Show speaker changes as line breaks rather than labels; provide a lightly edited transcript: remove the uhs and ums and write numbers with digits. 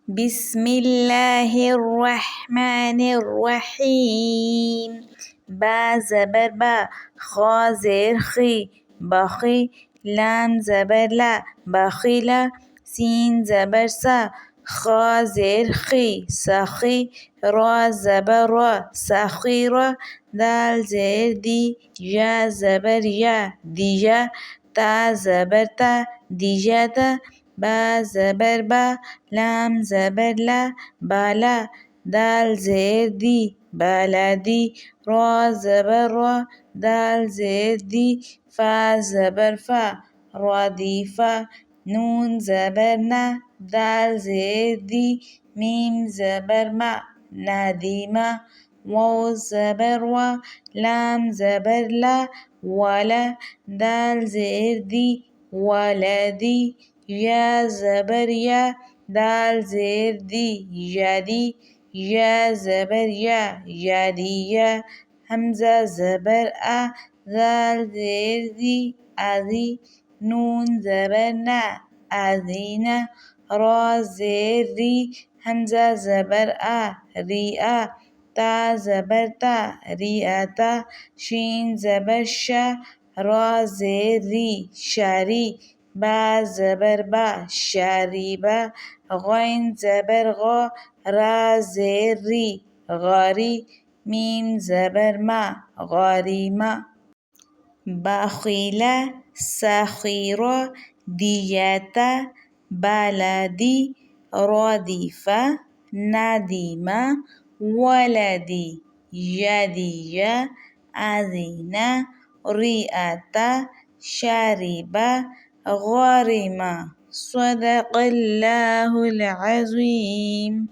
بسم الله الرحمن الرحيم. با زبر با، خا زیر خی، بخی. لام زبر لا، بخیلا. سین زبر سا، خا زیر خی، سخی. را زبر را، سخیرا. دال زیر دی، جا زبر یا، دیجا. تا زبر تا، دیجاتا. با زبر با، لام زبر لا، بالا. دال زیر دی، بلدی. را زبر را، دال زیر دی. فا زبر فا، ردیفا. نون زبر نه، دال زیر دی. میم زبر ما، ندیما. واو زبر و، لام زبر لا، ولا. دال زیر دی، ولدی. یا زبر یا، دال زیر دی، یدی. یا زبر یا، یدیه. همزه زبر ا، دال زیر دی، ادی. نون زبر نه، ادینه. را زیر ری، همزه زبر ا، ریه. تا زبر تا، ریتا. شین زبر شه، را زیر ری، شری. با زبر با، شریبه. غین زبر غا، را زیر ری، غاری. میم زبر ما، غاریمه. بخیله، سخیرا. دیتا، بلدی. ردیفه، ندیمه. ولدی، یدیه. أذن. رئة. شرب. غرم. صدق الله العظيم.